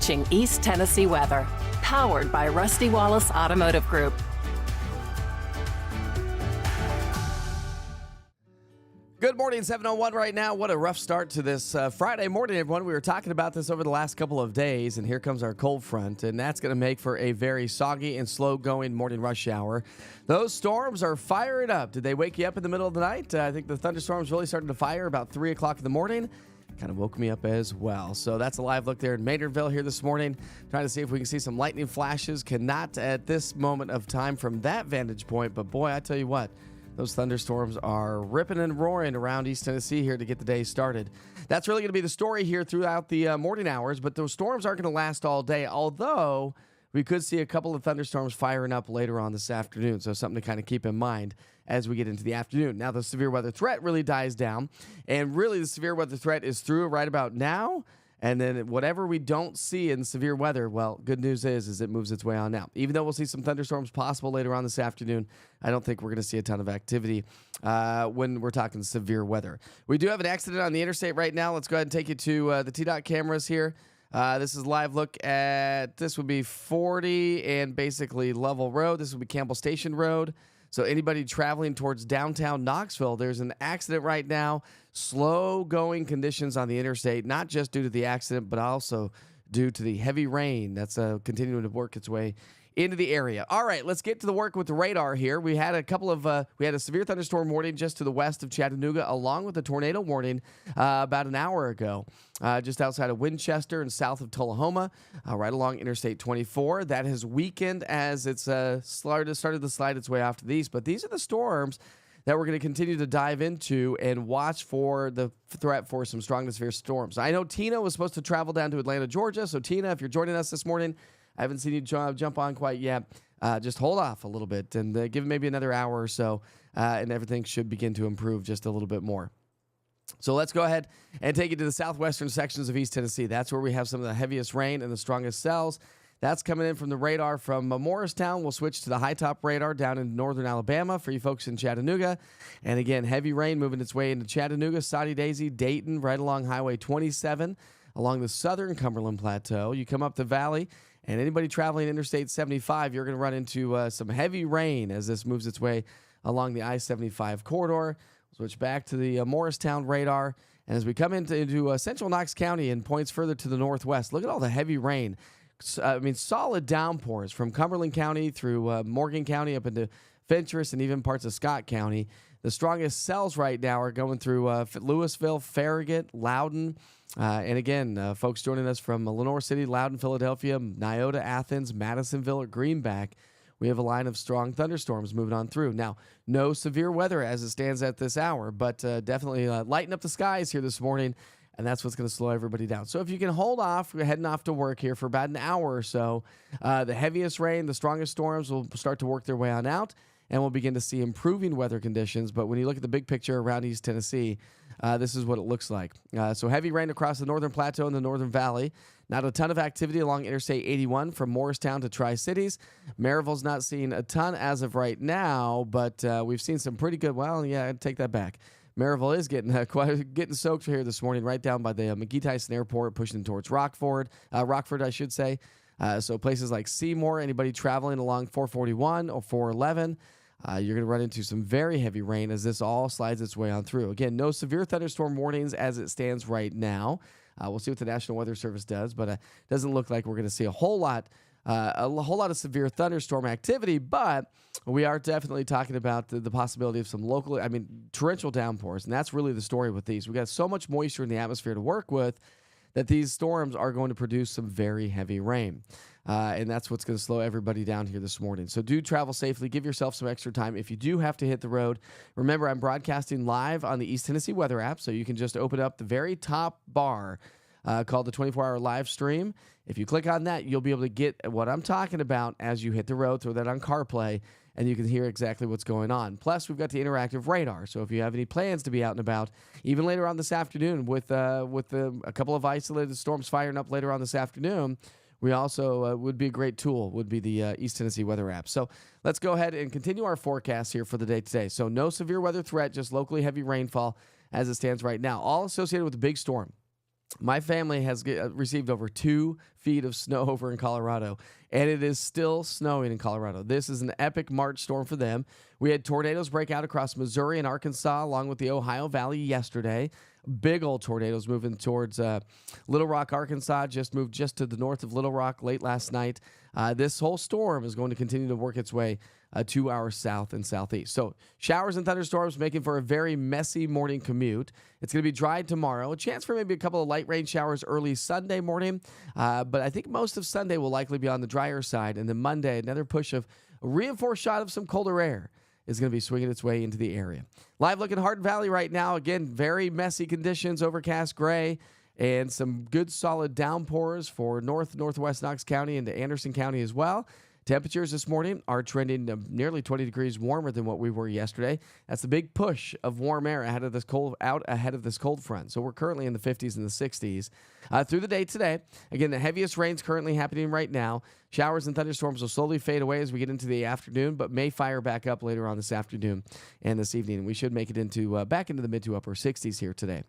watching East Tennessee weather, powered by Rusty Wallace Automotive Group. Good morning, 7:01 right now. What a rough start to this Friday morning, everyone. We were talking about this over the last couple of days, and here comes our cold front, and that's going to make for a very soggy and slow-going morning rush hour. Those storms are firing up. Did they wake you up in the middle of the night? I think the thunderstorms really started to fire about 3 o'clock in the morning. Kind of woke me up as well. So that's a live look there in Maynardville here this morning. Trying to see if we can see some lightning flashes. Cannot at this moment of time from that vantage point, but boy, I tell you what. Those thunderstorms are ripping and roaring around East Tennessee here to get the day started. That's really going to be the story here throughout the morning hours, but those storms aren't going to last all day, although we could see a couple of thunderstorms firing up later on this afternoon, so something to kind of keep in mind as we get into the afternoon. Now, the severe weather threat really dies down, and really the severe weather threat is through right about now. And then whatever we don't see in severe weather, well, good news is it moves its way on now. Even though we'll see some thunderstorms possible later on this afternoon, I don't think we're going to see a ton of activity when we're talking severe weather. We do have an accident on the interstate right now. Let's go ahead and take you to the TDOT cameras here. This is a live look at, this would be 40 and basically Level Road. This would be Campbell Station Road. So anybody traveling towards downtown Knoxville, there's an accident right now. Slow going conditions on the interstate, not just due to the accident, but also due to the heavy rain that's continuing to work its way into the area. All right, let's get to the work with the radar here. We had a severe thunderstorm warning just to the west of Chattanooga, along with a tornado warning about an hour ago, just outside of Winchester and south of Tullahoma, right along Interstate 24. That has weakened as it's started to slide its way off to the east. But these are the storms that we're going to continue to dive into and watch for the threat for some strong to severe storms. I know Tina was supposed to travel down to Atlanta, Georgia. So, Tina, if you're joining us this morning, I haven't seen you jump on quite yet. Just hold off a little bit and give it maybe another hour or so, and everything should begin to improve just a little bit more. So let's go ahead and take you to the southwestern sections of East Tennessee. That's where we have some of the heaviest rain and the strongest cells. That's coming in from the radar from Morristown. We'll switch to the high top radar down in northern Alabama for you folks in Chattanooga. And again, heavy rain moving its way into Chattanooga, Soddy Daisy, Dayton, right along Highway 27, along the southern Cumberland Plateau. You come up the valley, and anybody traveling Interstate 75, you're going to run into some heavy rain as this moves its way along the I-75 corridor. Switch back to the Morristown radar. And as we come into central Knox County and points further to the northwest, look at all the heavy rain. Solid downpours from Cumberland County through Morgan County up into Fentress and even parts of Scott County. The strongest cells right now are going through Louisville, Farragut, Loudon. And again, folks joining us from Lenore City, Loudon, Philadelphia, Nyota, Athens, Madisonville, or Greenback. We have a line of strong thunderstorms moving on through. Now, no severe weather as it stands at this hour, but definitely lighten up the skies here this morning, and that's what's going to slow everybody down. So if you can hold off, we're heading off to work here for about an hour or so. The heaviest rain, the strongest storms will start to work their way on out, and we'll begin to see improving weather conditions. But when you look at the big picture around East Tennessee, this is what it looks like. So heavy rain across the northern plateau and the northern valley. Not a ton of activity along Interstate 81 from Morristown to Tri-Cities. Maryville's not seeing a ton as of right now, but we've seen some pretty good. Well, yeah, I'd take that back. Maryville is getting soaked here this morning, right down by the McGee Tyson Airport, pushing towards Rockford, I should say. So places like Seymour, anybody traveling along 441 or 411, you're going to run into some very heavy rain as this all slides its way on through. Again, no severe thunderstorm warnings as it stands right now. We'll see what the National Weather Service does, but it doesn't look like we're going to see a whole lot of severe thunderstorm activity, but we are definitely talking about the possibility of some torrential downpours, and that's really the story with these. We've got so much moisture in the atmosphere to work with that these storms are going to produce some very heavy rain, and that's what's going to slow everybody down here this morning. So do travel safely. Give yourself some extra time. If you do have to hit the road, remember I'm broadcasting live on the East Tennessee Weather app, so you can just open up the very top bar called the 24-hour live stream. If you click on that, you'll be able to get what I'm talking about as you hit the road. Throw that on CarPlay, and you can hear exactly what's going on. Plus, we've got the interactive radar. So if you have any plans to be out and about, even later on this afternoon with a couple of isolated storms firing up later on this afternoon, we also would be a great tool, would be the East Tennessee Weather app. So let's go ahead and continue our forecast here for the day today. So no severe weather threat, just locally heavy rainfall as it stands right now, all associated with the big storm My family has received over 2 feet of snow over in Colorado, and it is still snowing in Colorado. This is an epic March storm for them. We had tornadoes break out across Missouri and Arkansas, along with the Ohio Valley yesterday. Big old tornadoes moving towards Little Rock, Arkansas. Just moved just to the north of Little Rock late last night. This whole storm is going to continue to work its way 2 hours south and southeast. So showers and thunderstorms making for a very messy morning commute. It's going to be dry tomorrow. A chance for maybe a couple of light rain showers early Sunday morning. But I think most of Sunday will likely be on the drier side. And then Monday, another push of a reinforced shot of some colder air is going to be swinging its way into the area. Live look at Hardin Valley right now. Again, very messy conditions, overcast gray, and some good solid downpours for northwest Knox County into Anderson County as well. Temperatures this morning are trending nearly 20 degrees warmer than what we were yesterday. That's the big push of warm air ahead of this cold front. So we're currently in the 50s and the 60s. Through the day today, again, the heaviest rain's currently happening right now. Showers and thunderstorms will slowly fade away as we get into the afternoon, but may fire back up later on this afternoon and this evening. We should make it into back into the mid to upper 60s here today.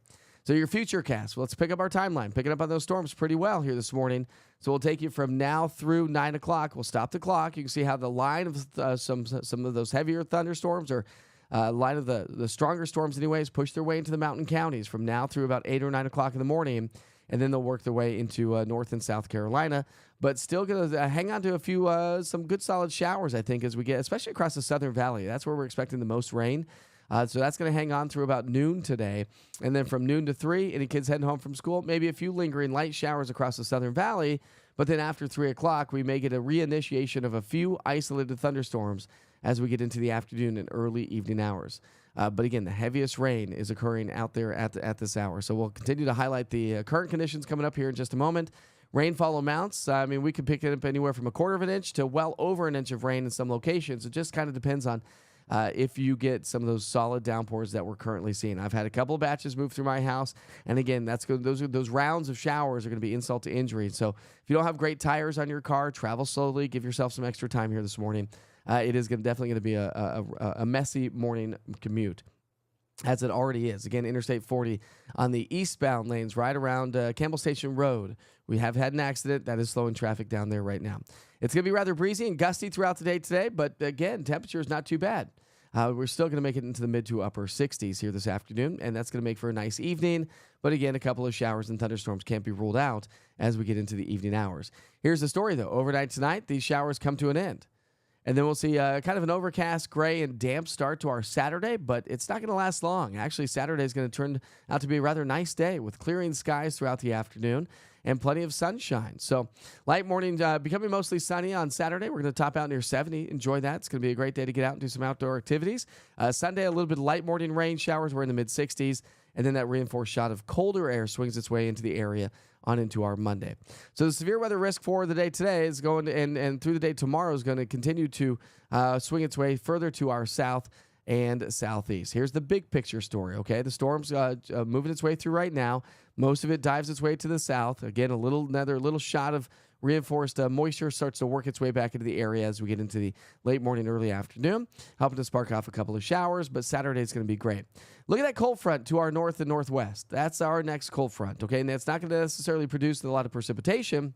So your future cast, let's pick up our timeline. Picking up on those storms pretty well here this morning. So we'll take you from now through 9 o'clock. We'll stop the clock. You can see how the line of some of those heavier thunderstorms or line of the stronger storms anyways push their way into the mountain counties from now through about 8 or 9 o'clock in the morning. And then they'll work their way into North and South Carolina. But still going to hang on to a few, some good solid showers, I think, as we get, especially across the Southern Valley. That's where we're expecting the most rain. So that's going to hang on through about noon today. And then from noon to 3, any kids heading home from school, maybe a few lingering light showers across the Southern Valley. But then after 3 o'clock, we may get a reinitiation of a few isolated thunderstorms as we get into the afternoon and early evening hours. But again, the heaviest rain is occurring out there at this hour. So we'll continue to highlight the current conditions coming up here in just a moment. Rainfall amounts, I mean, we could pick it up anywhere from 1/4 of an inch to well over an inch of rain in some locations. It just kind of depends on if you get some of those solid downpours that we're currently seeing. I've had a couple of batches move through my house, and again, that's good. Those rounds of showers are going to be insult to injury. So if you don't have great tires on your car, travel slowly. Give yourself some extra time here this morning. It is definitely going to be a messy morning commute, as it already is. Again, Interstate 40 on the eastbound lanes right around Campbell Station Road. We have had an accident that is slowing traffic down there right now. It's going to be rather breezy and gusty throughout the day today, but again, temperature is not too bad. We're still going to make it into the mid to upper 60s here this afternoon, and that's going to make for a nice evening. But again, a couple of showers and thunderstorms can't be ruled out as we get into the evening hours. Here's the story, though. Overnight tonight, these showers come to an end. And then we'll see kind of an overcast, gray, and damp start to our Saturday, but it's not going to last long. Actually, Saturday is going to turn out to be a rather nice day with clearing skies throughout the afternoon and plenty of sunshine. So light morning becoming mostly sunny on Saturday. We're going to top out near 70. Enjoy that. It's going to be a great day to get out and do some outdoor activities. Sunday, a little bit of light morning rain showers. We're in the mid-60s. And then that reinforced shot of colder air swings its way into the area on into our Monday. So the severe weather risk for the day today is going to, and through the day tomorrow is going to continue to swing its way further to our south and southeast. Here's the big picture story, okay? The storm's moving its way through right now. Most of it dives its way to the south. Again, another little shot of reinforced moisture starts to work its way back into the area as we get into the late morning, early afternoon, helping to spark off a couple of showers, but Saturday is going to be great. Look at that cold front to our north and northwest. That's our next cold front, okay? And it's not going to necessarily produce a lot of precipitation,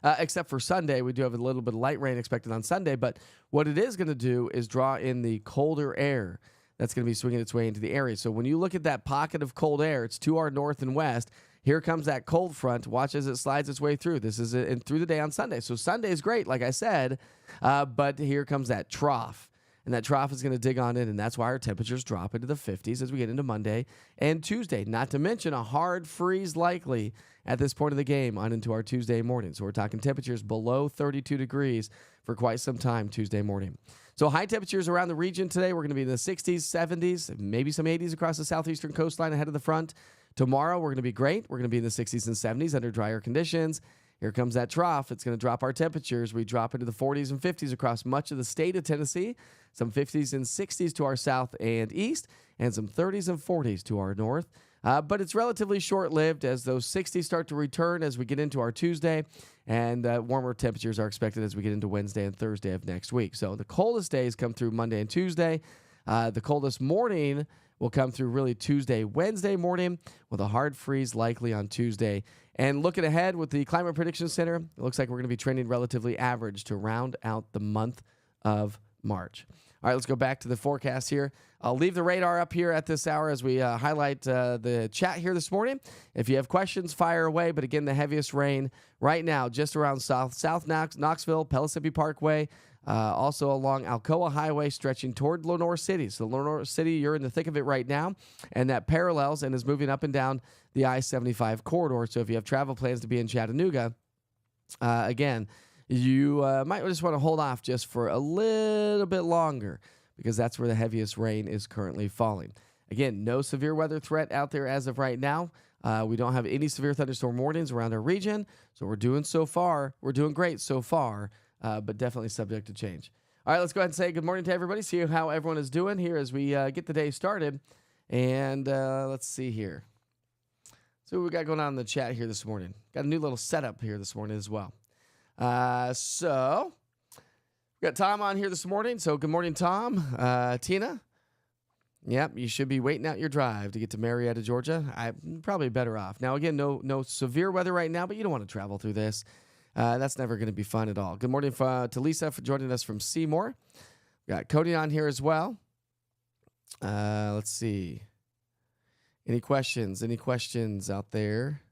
except for Sunday. We do have a little bit of light rain expected on Sunday, but what it is going to do is draw in the colder air that's going to be swinging its way into the area. So when you look at that pocket of cold air, it's to our north and west. Here comes that cold front. Watch as it slides its way through. This is through the day on Sunday. So Sunday is great, like I said, but here comes that trough. And that trough is going to dig on in, and that's why our temperatures drop into the 50s as we get into Monday and Tuesday. Not to mention a hard freeze likely at this point of the game on into our Tuesday morning. So we're talking temperatures below 32 degrees for quite some time Tuesday morning. So high temperatures around the region today. We're going to be in the 60s, 70s, maybe some 80s across the southeastern coastline ahead of the front. Tomorrow, we're going to be great. We're going to be in the 60s and 70s under drier conditions. Here comes that trough. It's going to drop our temperatures. We drop into the 40s and 50s across much of the state of Tennessee, some 50s and 60s to our south and east, and some 30s and 40s to our north. But it's relatively short-lived as those 60s start to return as we get into our Tuesday, and warmer temperatures are expected as we get into Wednesday and Thursday of next week. So the coldest days come through Monday and Tuesday. The coldest morning will come through really Tuesday, Wednesday morning with a hard freeze likely on Tuesday. And looking ahead with the Climate Prediction Center, it looks like we're going to be trending relatively average to round out the month of March. All right, let's go back to the forecast here. I'll leave the radar up here at this hour as we highlight the chat here this morning. If you have questions, fire away. But again, the heaviest rain right now just around South Knoxville, Pellissippi Parkway, also along Alcoa Highway stretching toward Lenore City. So Lenore City, you're in the thick of it right now, and that parallels and is moving up and down the I-75 corridor. So if you have travel plans to be in Chattanooga, again, you might just want to hold off just for a little bit longer because that's where the heaviest rain is currently falling. Again, no severe weather threat out there as of right now. We don't have any severe thunderstorm warnings around our region, so we're doing great so far, but definitely subject to change. All right, let's go ahead and say good morning to everybody, see how everyone is doing here as we get the day started. And let's see here. So what we got going on in the chat here this morning. Got a new little setup here this morning as well. So we got Tom on here this morning. So good morning, Tom. Tina. Yep, you should be waiting out your drive to get to Marietta, Georgia. I'm probably better off. Now, again, no severe weather right now, but you don't want to travel through this. That's never going to be fun at all. Good morning to Lisa for joining us from Seymour. We got Cody on here as well. Let's see. Any questions? Any questions out there?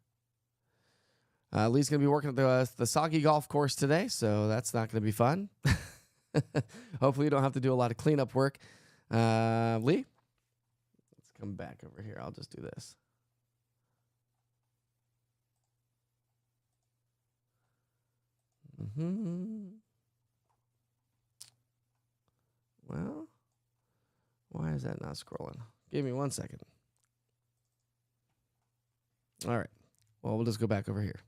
Lee's going to be working at the Soggy Golf Course today, so that's not going to be fun. Hopefully you don't have to do a lot of cleanup work. Lee? Let's come back over here. I'll just do this. Well, why is that not scrolling? Give me 1 second. All right. Well, we'll just go back over here.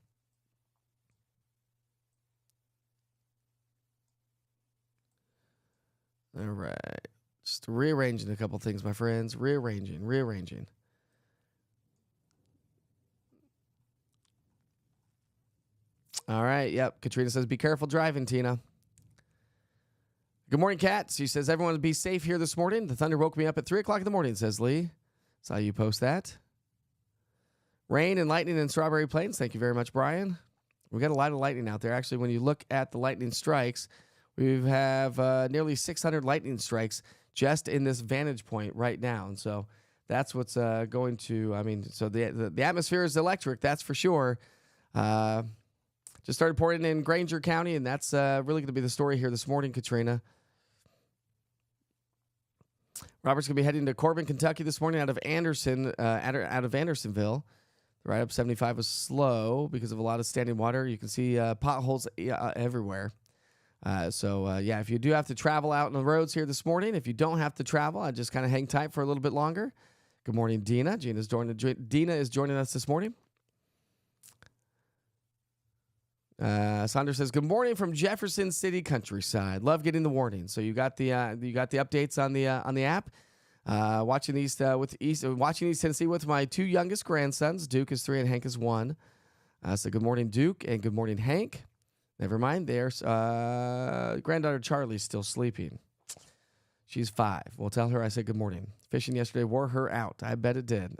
All right. Just rearranging a couple things, my friends. Rearranging. All right. Yep. Katrina says, be careful driving, Tina. Good morning, Kat. She says, everyone be safe here this morning. The thunder woke me up at 3 o'clock in the morning, says Lee. Saw you post that. Rain and lightning in Strawberry Plains. Thank you very much, Brian. We got a lot of lightning out there. Actually, when you look at the lightning strikes, we have nearly 600 lightning strikes just in this vantage point right now. And so that's what's going to, so the atmosphere is electric, that's for sure. Just started pouring in Granger County, and that's really going to be the story here this morning, Katrina. Robert's going to be heading to Corbin, Kentucky this morning out of Andersonville. The ride up 75 was slow because of a lot of standing water. You can see potholes everywhere. If you do have to travel out on the roads here this morning, if you don't have to travel, I just kind of hang tight for a little bit longer. Good morning, Dina. Dina is joining us this morning. Sandra says, good morning from Jefferson City countryside. Love getting the warnings. So you got the updates on the app. Watching East Tennessee with my two youngest grandsons. Duke is 3 and Hank is 1. So good morning, Duke, and good morning, Hank. Never mind, there's granddaughter Charlie's still sleeping. She's 5. We'll tell her I said good morning. Fishing yesterday wore her out. I bet it did.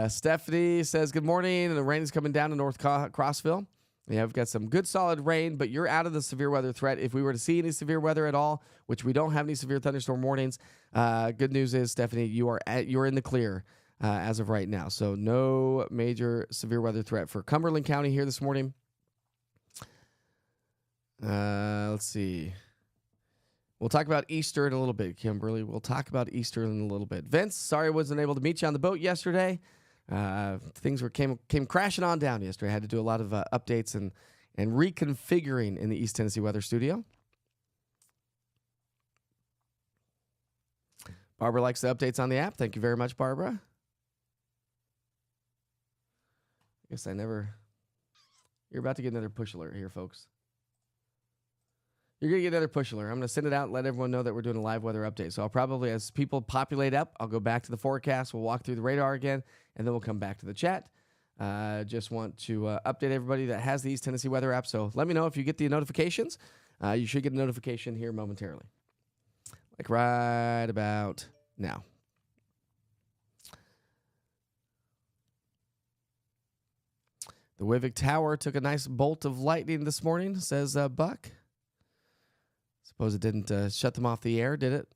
Stephanie says good morning, and the rain is coming down to North Crossville. Yeah, we've got some good solid rain, but you're out of the severe weather threat. If we were to see any severe weather at all, which we don't have any severe thunderstorm warnings, good news is, Stephanie, you're in the clear as of right now. So no major severe weather threat for Cumberland County here this morning. Let's see. We'll talk about Easter in a little bit, Kimberly. We'll talk about Easter in a little bit. Vince, sorry I wasn't able to meet you on the boat yesterday. Things came crashing on down yesterday. I had to do a lot of updates and reconfiguring in the East Tennessee Weather Studio. Barbara likes the updates on the app. Thank you very much, Barbara. I guess you're about to get another push alert here, folks. You're going to get another push alert. I'm going to send it out and let everyone know that we're doing a live weather update. So I'll probably, as people populate up, I'll go back to the forecast. We'll walk through the radar again, and then we'll come back to the chat. Just want to update everybody that has the East Tennessee Weather app. So let me know if you get the notifications. You should get a notification here momentarily. like right about now. The Wivik Tower took a nice bolt of lightning this morning, says Buck. Suppose it didn't shut them off the air, did it?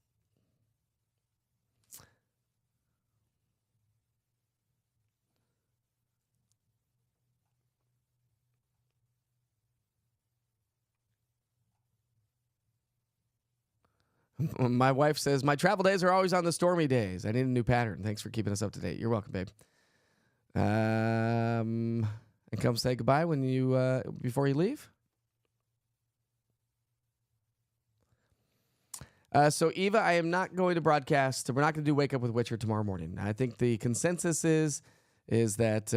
My wife says, my travel days are always on the stormy days. I need a new pattern. Thanks for keeping us up to date. You're welcome, babe. And come say goodbye when you before you leave. So Eva, I am not going to broadcast. We're not going to do Wake Up with Witcher tomorrow morning. I think the consensus is that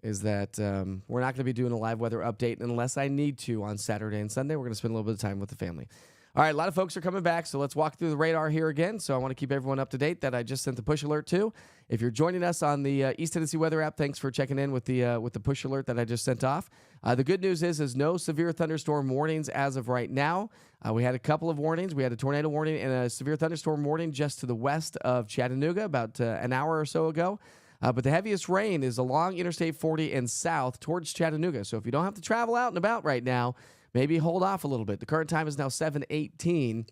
we're not going to be doing a live weather update unless I need to on Saturday and Sunday. We're going to spend a little bit of time with the family. All right, a lot of folks are coming back, so let's walk through the radar here again. So I want to keep everyone up to date that I just sent the push alert to. If you're joining us on the East Tennessee Weather app, thanks for checking in with the push alert that I just sent off. The good news is no severe thunderstorm warnings as of right now. We had a couple of warnings. We had a tornado warning and a severe thunderstorm warning just to the west of Chattanooga about an hour or so ago. But the heaviest rain is along Interstate 40 and south towards Chattanooga. So if you don't have to travel out and about right now, maybe hold off a little bit. The current time is now 7:18.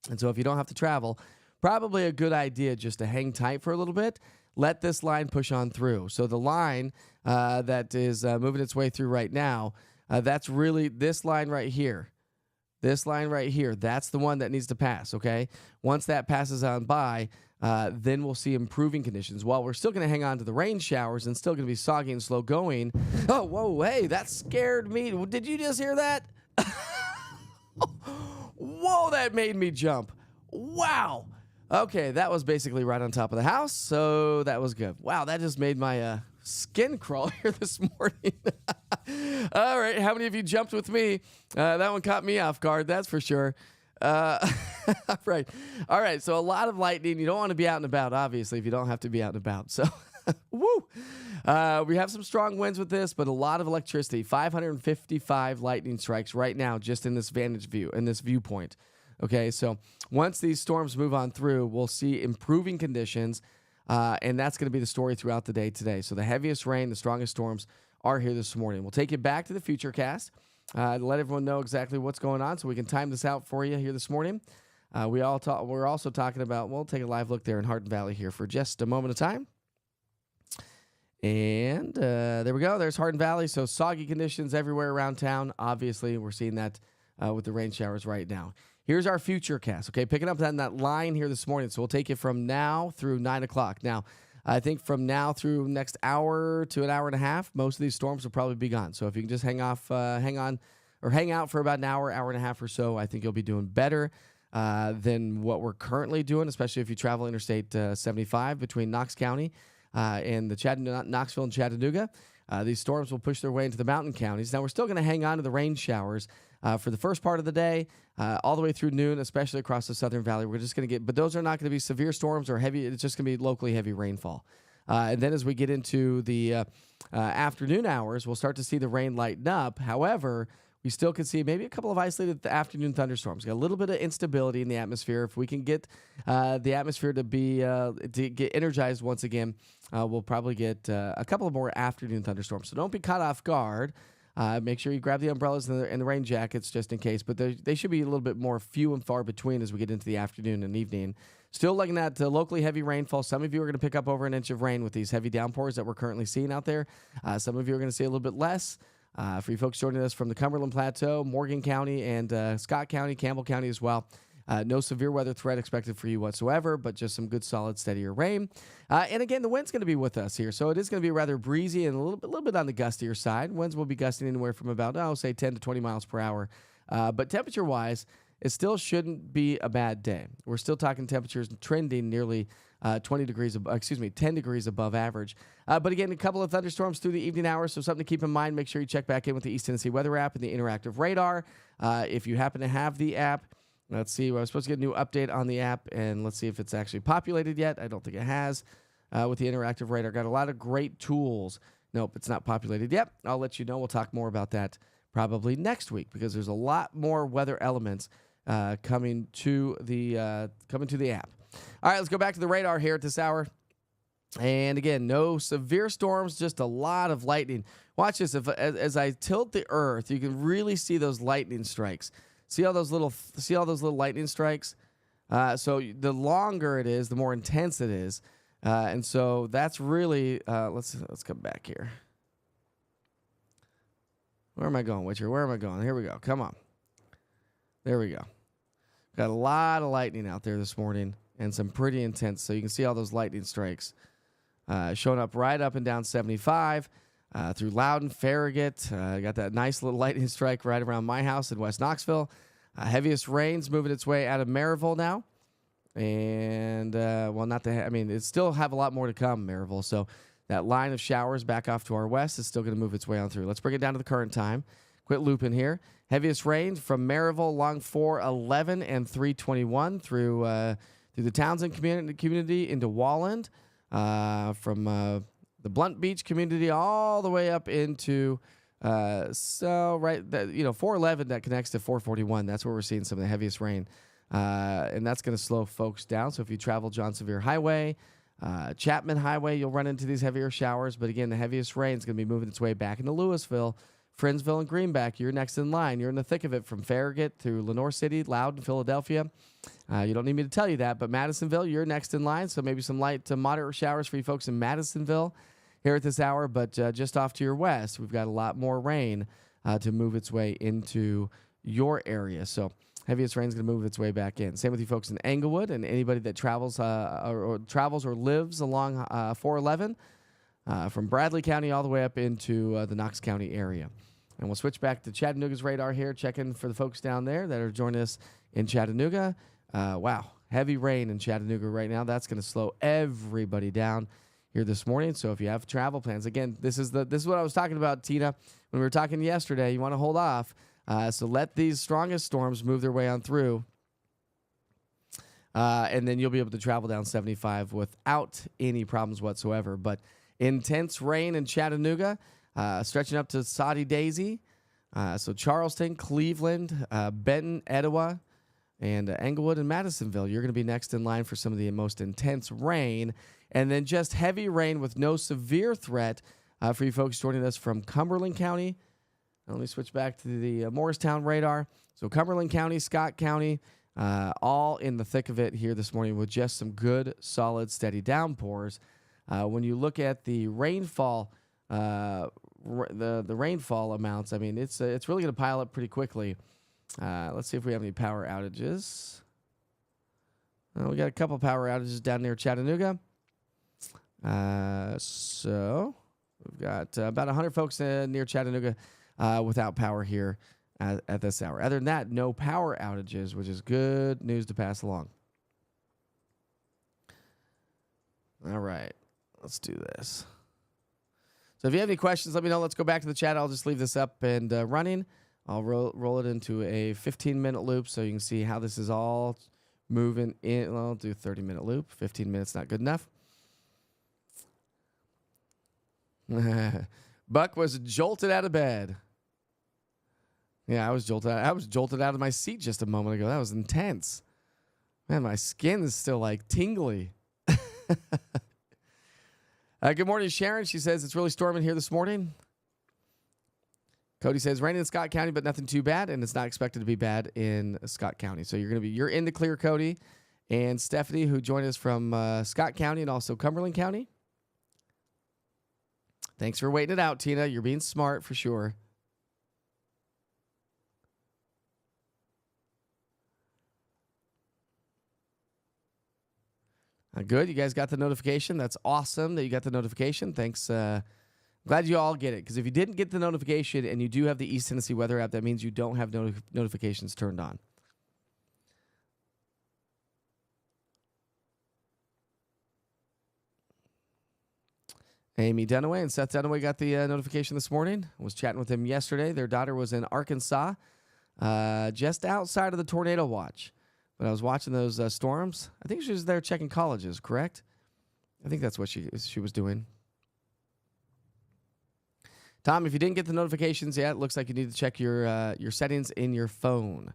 And so if you don't have to travel, probably a good idea just to hang tight for a little bit. Let this line push on through. So the line that is moving its way through right now, that's really this line right here. This line right here, that's the one that needs to pass, okay? Once that passes on by, then we'll see improving conditions. While we're still going to hang on to the rain showers and still going to be soggy and slow going. Oh, whoa, hey, that scared me. Did you just hear that? Whoa, that made me jump. Wow. Okay, that was basically right on top of the house, so that was good. Wow, that just made my skin crawl here this morning. All right, how many of you jumped with me? That one caught me off guard, that's for sure. Right. All right, so a lot of lightning. You don't want to be out and about, obviously, if you don't have to be out and about. So, woo. We have some strong winds with this, but a lot of electricity. 555 lightning strikes right now just in this vantage view, in this viewpoint. Okay, so once these storms move on through, we'll see improving conditions, and that's going to be the story throughout the day today. So the heaviest rain, the strongest storms are here this morning. We'll take you back to the Futurecast to let everyone know exactly what's going on so we can time this out for you here this morning. We're also talking about, we'll take a live look there in Hardin Valley here for just a moment of time. And there we go. There's Hardin Valley. So soggy conditions everywhere around town. Obviously, we're seeing that with the rain showers right now. Here's our Futurecast, okay? Picking up on that line here this morning. So we'll take you from now through 9 o'clock. Now, I think from now through next hour to an hour and a half, most of these storms will probably be gone. So if you can just hang out for about an hour, hour and a half or so, I think you'll be doing better than what we're currently doing, especially if you travel Interstate 75 between Knox County and the Knoxville and Chattanooga. These storms will push their way into the mountain counties. Now, we're still going to hang on to the rain showers for the first part of the day, all the way through noon, especially across the Southern Valley. We're just going to get, but those are not going to be severe storms or heavy. It's just going to be locally heavy rainfall. And then as we get into the afternoon hours, we'll start to see the rain lighten up. However, we still could see maybe a couple of isolated afternoon thunderstorms. Got a little bit of instability in the atmosphere. If we can get the atmosphere to get energized once again, we'll probably get a couple of more afternoon thunderstorms. So don't be caught off guard. Make sure you grab the umbrellas and the rain jackets just in case. But they should be a little bit more few and far between as we get into the afternoon and evening. Still looking at locally heavy rainfall. Some of you are going to pick up over an inch of rain with these heavy downpours that we're currently seeing out there. Some of you are going to see a little bit less. For you folks joining us from the Cumberland Plateau, Morgan County, and Scott County, Campbell County as well. No severe weather threat expected for you whatsoever, but just some good, solid, steadier rain. And again, the wind's going to be with us here, so it is going to be rather breezy and a little bit on the gustier side. Winds will be gusting anywhere from about, say, 10 to 20 miles per hour. But temperature-wise, it still shouldn't be a bad day. We're still talking temperatures trending nearly 10 degrees above average. But again, a couple of thunderstorms through the evening hours, so something to keep in mind. Make sure you check back in with the East Tennessee Weather app and the interactive radar. If you happen to have the app, let's see. I was supposed to get a new update on the app, and let's see if it's actually populated yet. I don't think it has with the interactive radar. Got a lot of great tools. Nope, it's not populated yet. I'll let you know. We'll talk more about that probably next week because there's a lot more weather elements coming to the app. All right, let's go back to the radar here at this hour. And again, no severe storms, just a lot of lightning. Watch this. As I tilt the Earth, you can really see those lightning strikes. See all those little lightning strikes? So the longer it is, the more intense it is. And so that's really let's come back here. Where am I going, Witcher? Where am I going? Here we go. Come on. There we go. Got a lot of lightning out there this morning and some pretty intense. So you can see all those lightning strikes showing up right up and down 75 through Loudon, Farragut. Got that nice little lightning strike right around my house in West Knoxville. Heaviest rain's moving its way out of Maryville now. And, it still have a lot more to come, Maryville. So that line of showers back off to our west is still going to move its way on through. Let's bring it down to the current time. Quit looping here. Heaviest rain from Maryville along 411 and 321 through the Townsend community into Walland, from the Blunt Beach community all the way up into 411 that connects to 441. That's where we're seeing some of the heaviest rain. And that's going to slow folks down. So if you travel John Sevier Highway, Chapman Highway, you'll run into these heavier showers. But again, the heaviest rain is going to be moving its way back into Louisville, Friendsville, and Greenback. You're next in line. You're in the thick of it from Farragut through Lenore City, Loudon, Philadelphia. You don't need me to tell you that, but Madisonville, you're next in line. So maybe some light to moderate showers for you folks in Madisonville here at this hour. But just off to your west, we've got a lot more rain to move its way into your area. So heaviest rain is going to move its way back in. Same with you folks in Englewood and anybody that travels or lives along 411 from Bradley County all the way up into the Knox County area. And we'll switch back to Chattanooga's radar here, checking for the folks down there that are joining us in Chattanooga. Wow, heavy rain in Chattanooga right now. That's going to slow everybody down here this morning. So if you have travel plans, again, this is what I was talking about, Tina, when we were talking yesterday. You want to hold off. So let these strongest storms move their way on through. And then you'll be able to travel down 75 without any problems whatsoever. But intense rain in Chattanooga, stretching up to Soddy Daisy. So Charleston, Cleveland, Benton, Etowah, and Englewood and Madisonville. You're going to be next in line for some of the most intense rain. And then just heavy rain with no severe threat for you folks joining us from Cumberland County. Let me switch back to the Morristown radar. So Cumberland County, Scott County, all in the thick of it here this morning with just some good, solid, steady downpours. When you look at the rainfall, the rainfall amounts, I mean, it's really going to pile up pretty quickly. Let's see if we have any power outages. We got a couple power outages down near Chattanooga. So we've got about 100 folks near Chattanooga without power here at this hour. Other than that, no power outages, which is good news to pass along. All right, let's do this. So if you have any questions, let me know. Let's go back to the chat. I'll just leave this up and running. I'll roll it into a 15-minute loop so you can see how this is all moving in. Well, I'll do a 30-minute loop. 15 minutes not good enough. Buck was jolted out of bed. Yeah, I was jolted out of my seat just a moment ago. That was intense. Man, my skin is still like tingly. Good morning, Sharon. She says it's really storming here this morning. Cody says raining in Scott County, but nothing too bad, and it's not expected to be bad in Scott County. So you're in the clear, Cody, and Stephanie, who joined us from Scott County and also Cumberland County. Thanks for waiting it out, Tina. You're being smart for sure. Good. You guys got the notification. That's awesome that you got the notification. Thanks. Glad you all get it, because if you didn't get the notification and you do have the East Tennessee Weather app, that means you don't have notifications turned on. Amy Dunaway and Seth Dunaway got the notification this morning. I was chatting with them yesterday. Their daughter was in Arkansas, just outside of the tornado watch. But I was watching those storms. I think she was there checking colleges, correct? I think that's what she was doing. Tom, if you didn't get the notifications yet, it looks like you need to check your settings in your phone.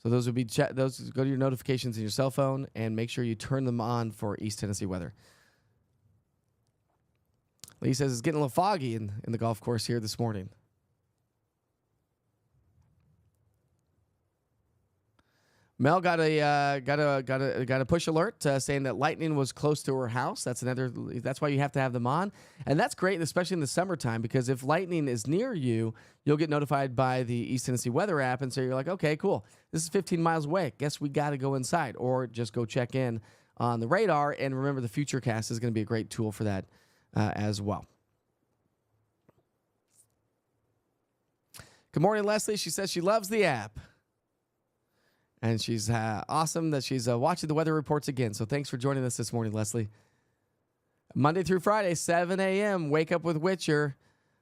So those would be those. Go to your notifications in your cell phone and make sure you turn them on for East Tennessee weather. Lee says it's getting a little foggy in the golf course here this morning. Mel got a push alert saying that lightning was close to her house. That's why you have to have them on, and that's great, especially in the summertime, because if lightning is near you, you'll get notified by the East Tennessee weather app, and so you're like, okay, cool, this is 15 miles away. Guess we got to go inside, or just go check in on the radar. And remember, the Futurecast is going to be a great tool for that as well. Good morning, Leslie. She says she loves the app. And she's awesome that she's watching the weather reports again. So thanks for joining us this morning, Leslie. Monday through Friday, 7 a.m., Wake Up with Witcher.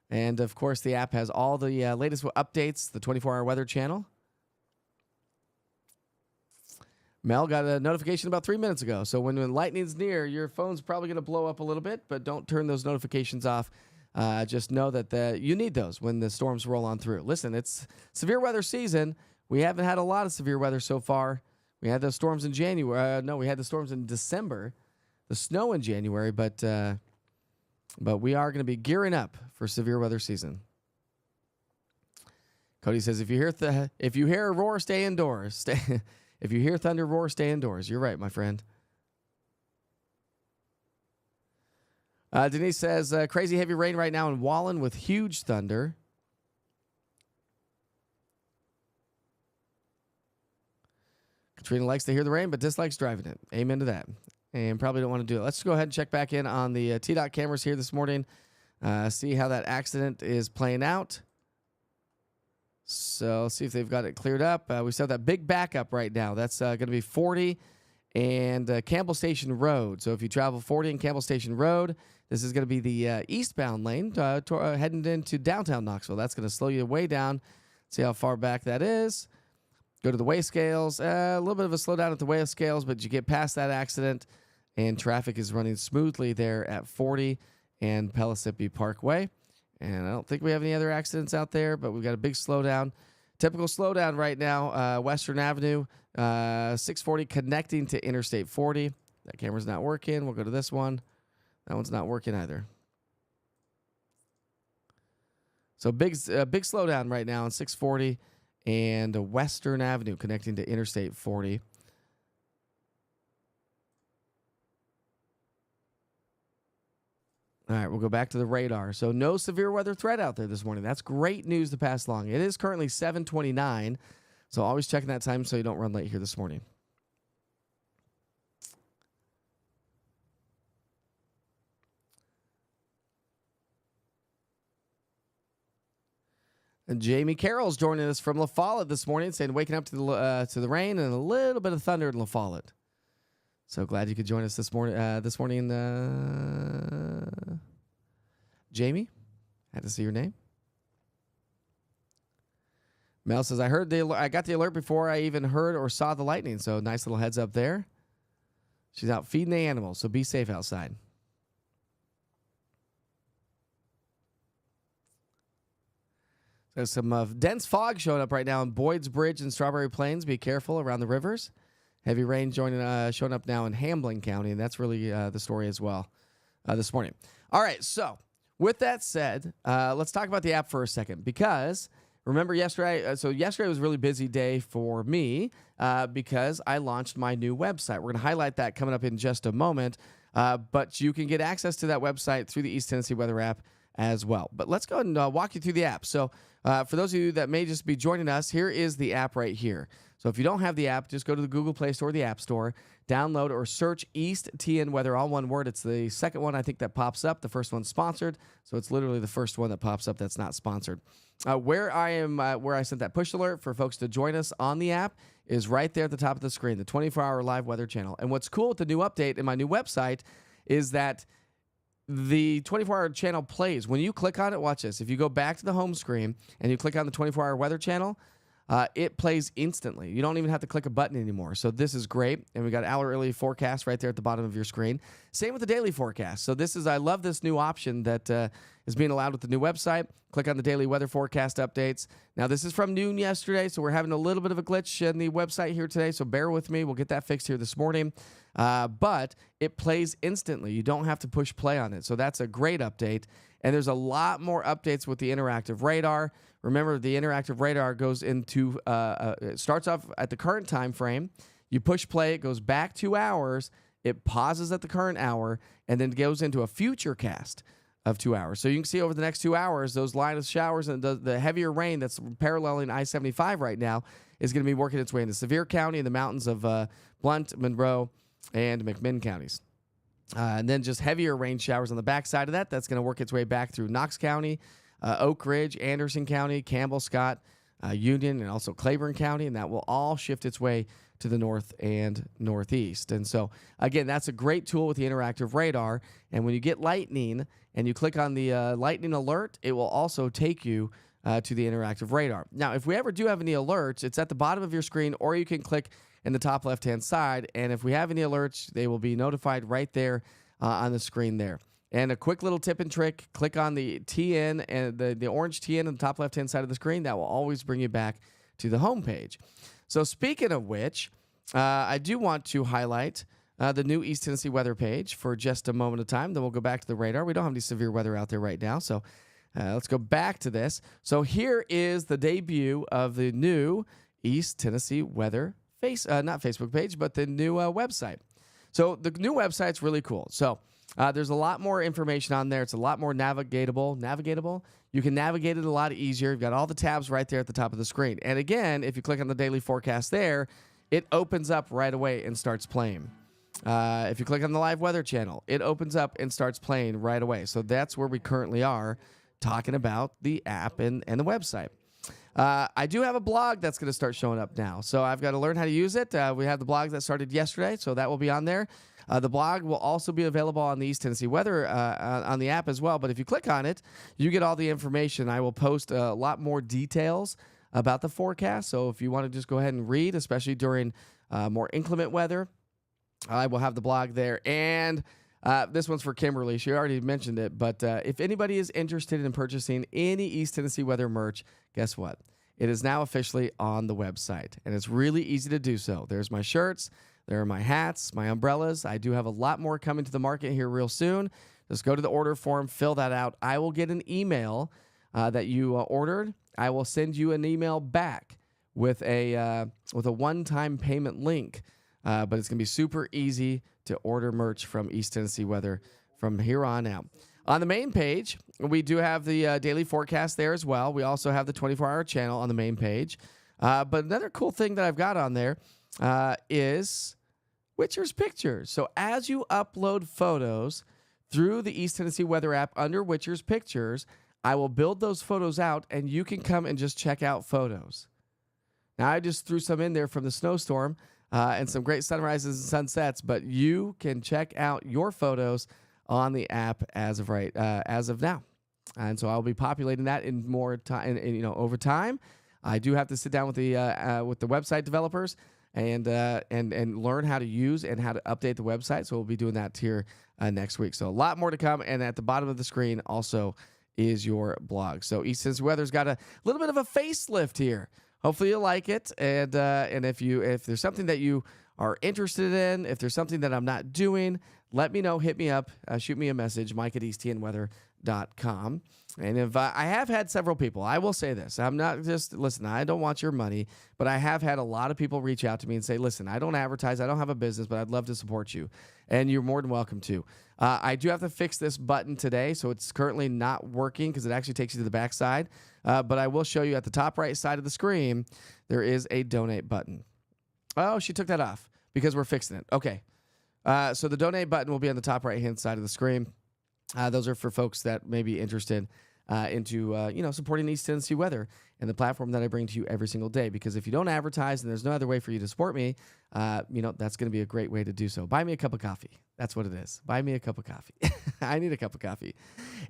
And, of course, the app has all the latest updates, the 24-hour weather channel. Mel got a notification about 3 minutes ago. So when lightning's near, your phone's probably going to blow up a little bit, but don't turn those notifications off. Just know that you need those when the storms roll on through. Listen, it's severe weather season. We haven't had a lot of severe weather so far. We had those storms in January. We had the storms in December, the snow in January, but we are going to be gearing up for severe weather season. Cody says, if you hear a roar, stay indoors. If you hear thunder roar, stay indoors. You're right, my friend. Denise says, crazy heavy rain right now in Wallen with huge thunder. Katrina likes to hear the rain, but dislikes driving it. Amen to that. And probably don't want to do it. Let's go ahead and check back in on the T-Dot cameras here this morning. See how that accident is playing out. So see if they've got it cleared up. We still have that big backup right now. That's going to be 40 and Campbell Station Road. So if you travel 40 and Campbell Station Road, this is going to be the eastbound lane heading into downtown Knoxville. That's going to slow you way down. See how far back that is. Go to the weigh scales. A little bit of a slowdown at the weigh scales, but you get past that accident, and traffic is running smoothly there at 40 and Pellissippi Parkway. And I don't think we have any other accidents out there, but we've got a big slowdown. Typical slowdown right now, Western Avenue, 640 connecting to Interstate 40. That camera's not working. We'll go to this one. That one's not working either. So big slowdown right now on 640 and Western Avenue connecting to Interstate 40. All right, we'll go back to the radar. So no severe weather threat out there this morning. That's great news to pass along. It is currently 7:29, so always checking that time so you don't run late here this morning. And Jamie Carroll's joining us from La Follette this morning, saying waking up to the rain and a little bit of thunder in La Follette. So glad you could join us this morning. Jamie, had to see your name. Mel says, I got the alert before I even heard or saw the lightning. So nice little heads up there. She's out feeding the animals, so be safe outside. There's some dense fog showing up right now in Boyd's Bridge and Strawberry Plains. Be careful around the rivers. Heavy rain showing up now in Hamblen County, and that's really the story as well this morning. All right, so with that said, let's talk about the app for a second, because remember yesterday, yesterday was a really busy day for me because I launched my new website. We're going to highlight that coming up in just a moment, but you can get access to that website through the East Tennessee Weather app as well. But let's go ahead and walk you through the app. So for those of you that may just be joining us, here is the app right here. So if you don't have the app, just go to the Google Play Store or the App Store, download or search East TN Weather, all one word. It's the second one I think that pops up. The first one's sponsored, so it's literally the first one that pops up that's not sponsored. Where I sent that push alert for folks to join us on the app is right there at the top of the screen, the 24-hour live weather channel. And what's cool with the new update in my new website is that the 24-hour channel plays. When you click on it, watch this. If you go back to the home screen and you click on the 24-hour weather channel, it plays instantly. You don't even have to click a button anymore. So this is great. And we got hourly forecast right there at the bottom of your screen. Same with the daily forecast. So I love this new option that is being allowed with the new website. Click on the daily weather forecast updates. Now, this is from noon yesterday, so we're having a little bit of a glitch in the website here today, so bear with me. We'll get that fixed here this morning. But it plays instantly. You don't have to push play on it, so that's a great update. And there's a lot more updates with the interactive radar. Remember, the interactive radar goes into, it starts off at the current time frame. You push play, it goes back 2 hours, it pauses at the current hour, and then goes into a future cast of 2 hours. So you can see over the next 2 hours, those line of showers and the heavier rain that's paralleling I-75 right now is going to be working its way into Sevier County and the mountains of Blount, Monroe, and McMinn counties. And then just heavier rain showers on the backside of that. That's going to work its way back through Knox County, Oak Ridge, Anderson County, Campbell, Scott, Union, and also Claiborne County. And that will all shift its way to the north and northeast. And so, again, that's a great tool with the interactive radar. And when you get lightning and you click on the lightning alert, it will also take you to the interactive radar. Now, if we ever do have any alerts, it's at the bottom of your screen, or you can click in the top left-hand side. And if we have any alerts, they will be notified right there on the screen there. And a quick little tip and trick, click on the TN and the orange TN on the top left-hand side of the screen. That will always bring you back to the home page. So speaking of which, I do want to highlight the new East Tennessee weather page for just a moment of time. Then we'll go back to the radar. We don't have any severe weather out there right now, so let's go back to this. So here is the debut of the new East Tennessee weather not Facebook page, but the new website. So the new website's really cool. So there's a lot more information on there. It's a lot more navigatable. You can navigate it a lot easier. You've got all the tabs right there at the top of the screen. And again, if you click on the daily forecast there, it opens up right away and starts playing. If you click on the live weather channel, it opens up and starts playing right away. So that's where we currently are talking about the app and the website. I do have a blog that's going to start showing up now. So I've got to learn how to use it. We have the blog that started yesterday, so that will be on there. The blog will also be available on the East Tennessee Weather on the app as well. But if you click on it, you get all the information. I will post a lot more details about the forecast. So if you want to just go ahead and read, especially during more inclement weather, I will have the blog there. And this one's for Kimberly. She already mentioned it. But if anybody is interested in purchasing any East Tennessee Weather merch, guess what? It is now officially on the website. And it's really easy to do so. There's my shirts. There are my hats, my umbrellas. I do have a lot more coming to the market here real soon. Just go to the order form, fill that out. I will get an email that you ordered. I will send you an email back with a one-time payment link. But it's going to be super easy to order merch from East Tennessee Weather from here on out. On the main page, we do have the daily forecast there as well. We also have the 24-hour channel on the main page. But another cool thing that I've got on there is Witcher's Pictures. So as you upload photos through the East Tennessee Weather app under Witcher's Pictures, I will build those photos out, and you can come and just check out photos. Now, I just threw some in there from the snowstorm and some great sunrises and sunsets, but you can check out your photos on the app as of now. And so I'll be populating that in more time, over time. I do have to sit down with the website developers and learn how to use and how to update the website. So we'll be doing that here next week. So a lot more to come. And at the bottom of the screen also is your blog. So East Tennessee Weather's got a little bit of a facelift here. Hopefully you like it. And if there's something that you are interested in, if there's something that I'm not doing, let me know. Hit me up. Shoot me a message, mike@easttnweather.com. And if I have had several people, I will say this. I'm not just, listen, I don't want your money, but I have had a lot of people reach out to me and say, listen, I don't advertise. I don't have a business, but I'd love to support you. And you're more than welcome to. I do have to fix this button today, so it's currently not working because it actually takes you to the back side. But I will show you at the top right side of the screen, there is a donate button. Oh, she took that off because we're fixing it. Okay. So the donate button will be on the top right-hand side of the screen. Those are for folks that may be interested into supporting East Tennessee Weather and the platform that I bring to you every single day. Because if you don't advertise and there's no other way for you to support me, that's going to be a great way to do so. Buy me a cup of coffee. That's what it is. Buy me a cup of coffee. I need a cup of coffee.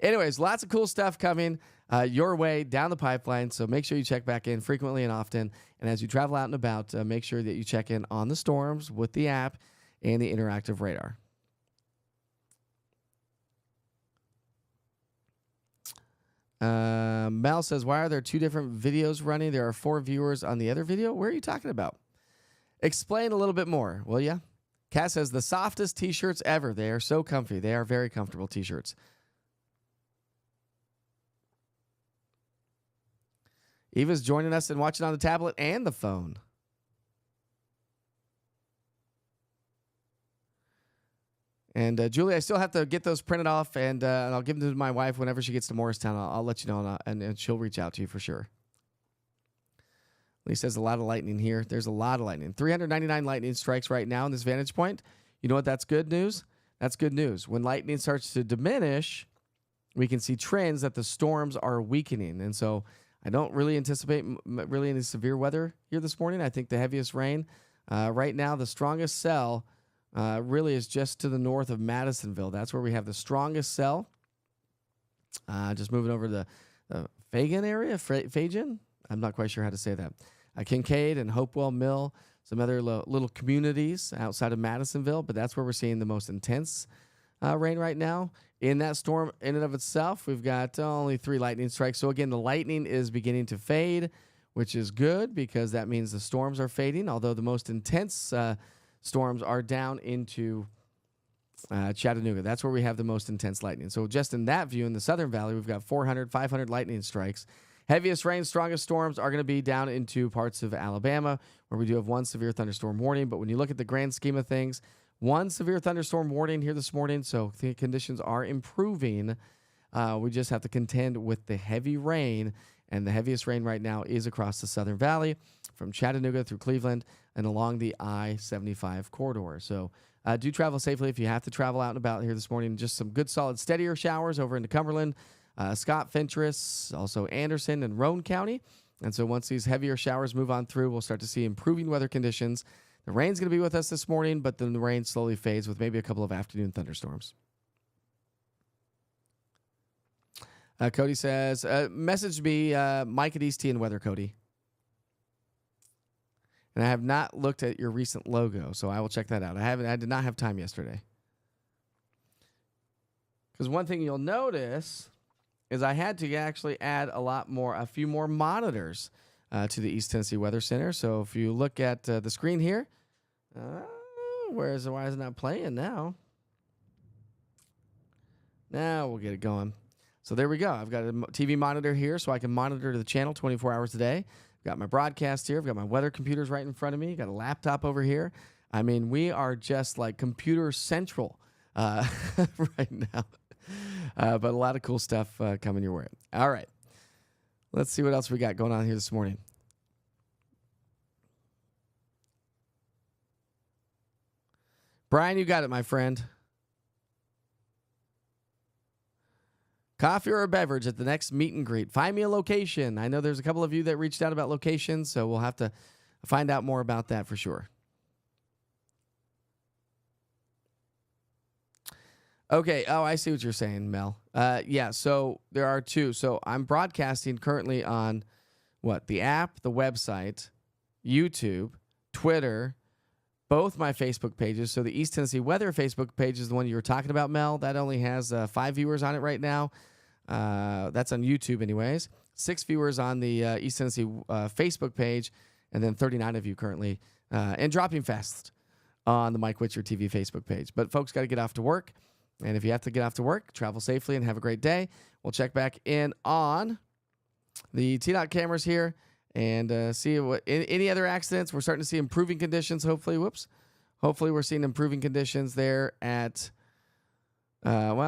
Anyways, lots of cool stuff coming. your way down the pipeline. So make sure you check back in frequently and often. And as you travel out and about, make sure that you check in on the storms with the app and the interactive radar. Mel says, why are there 2 different videos running? There are 4 viewers on the other video. Where are you talking about? Explain a little bit more, will ya? Cass says, the softest t-shirts ever. They are so comfy. They are very comfortable t-shirts. Eva's joining us and watching on the tablet and the phone. And Julie, I still have to get those printed off, and I'll give them to my wife whenever she gets to Morristown. I'll let you know, and she'll reach out to you for sure. Lee says a lot of lightning here. There's a lot of lightning. 399 lightning strikes right now in this vantage point. You know what? That's good news. That's good news. When lightning starts to diminish, we can see trends that the storms are weakening. And so I don't really anticipate really any severe weather here this morning. I think the heaviest rain right now, the strongest cell really is just to the north of Madisonville. That's where we have the strongest cell. Just moving over to the Fagan area, Fagan? I'm not quite sure how to say that. Kincaid and Hopewell Mill, some other little communities outside of Madisonville, but that's where we're seeing the most intense rain right now. In that storm in and of itself, we've got only 3 lightning strikes. So again, the lightning is beginning to fade, which is good because that means the storms are fading, although the most intense storms are down into Chattanooga. That's where we have the most intense lightning. So just in that view, in the Southern Valley, we've got 400, 500 lightning strikes. Heaviest rain, strongest storms are going to be down into parts of Alabama, where we do have 1 severe thunderstorm warning. But when you look at the grand scheme of things, 1 severe thunderstorm warning here this morning, so the conditions are improving. We just have to contend with the heavy rain, and the heaviest rain right now is across the Southern Valley, from Chattanooga through Cleveland and along the I-75 corridor. So do travel safely if you have to travel out and about here this morning. Just some good, solid, steadier showers over into Cumberland, Scott, Fentress, also Anderson and Roane County. And so once these heavier showers move on through, we'll start to see improving weather conditions. The rain's going to be with us this morning, but then the rain slowly fades with maybe a couple of afternoon thunderstorms. Cody says, message me Mike at East T and weather, Cody. And I have not looked at your recent logo, so I will check that out. I did not have time yesterday. Because one thing you'll notice is I had to actually add a few more monitors to the East Tennessee Weather Center. So if you look at the screen here, why is it not playing now? Now we'll get it going. So there we go. I've got a TV monitor here so I can monitor the channel 24 hours a day. I've got my broadcast here. I've got my weather computers right in front of me. Got a laptop over here. I mean, we are just like computer central right now. But a lot of cool stuff coming your way. All right. Let's see what else we got going on here this morning. Brian, you got it, my friend. Coffee or a beverage at the next meet and greet. Find me a location. I know there's a couple of you that reached out about locations, so we'll have to find out more about that for sure. Okay. Oh, I see what you're saying, Mel. Yeah, so there are 2. So I'm broadcasting currently on the app, the website, YouTube, Twitter, both my Facebook pages. So the East Tennessee Weather Facebook page is the one you were talking about, Mel. That only has 5 viewers on it right now. That's on YouTube anyways. 6 viewers on the East Tennessee Facebook page, and then 39 of you currently, and dropping fast on the Mike Witcher TV Facebook page. But folks got to get off to work. And if you have to get off to work, travel safely and have a great day. We'll check back in on the TDOT cameras here and see what any other accidents. We're starting to see improving conditions, hopefully. Hopefully we're seeing improving conditions there at,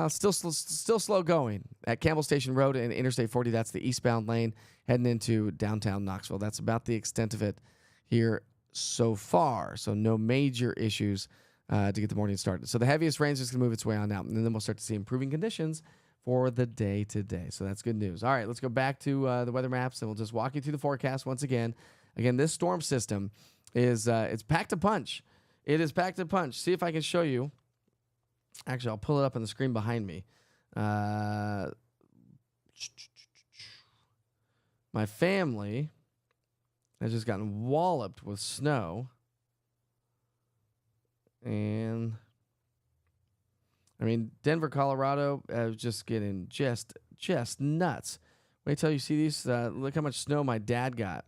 still slow going at Campbell Station Road and Interstate 40. That's the eastbound lane heading into downtown Knoxville. That's about the extent of it here so far. So no major issues to get the morning started. So the heaviest rain is just going to move its way on out, and then we'll start to see improving conditions for the day today. So that's good news. All right, let's go back to the weather maps, and we'll just walk you through the forecast once again. Again, this storm system is it's packed a punch. It is packed a punch. See if I can show you. Actually, I'll pull it up on the screen behind me. my family has just gotten walloped with snow. And I mean, Denver, Colorado, just getting just nuts. Wait till you see these. Look how much snow my dad got.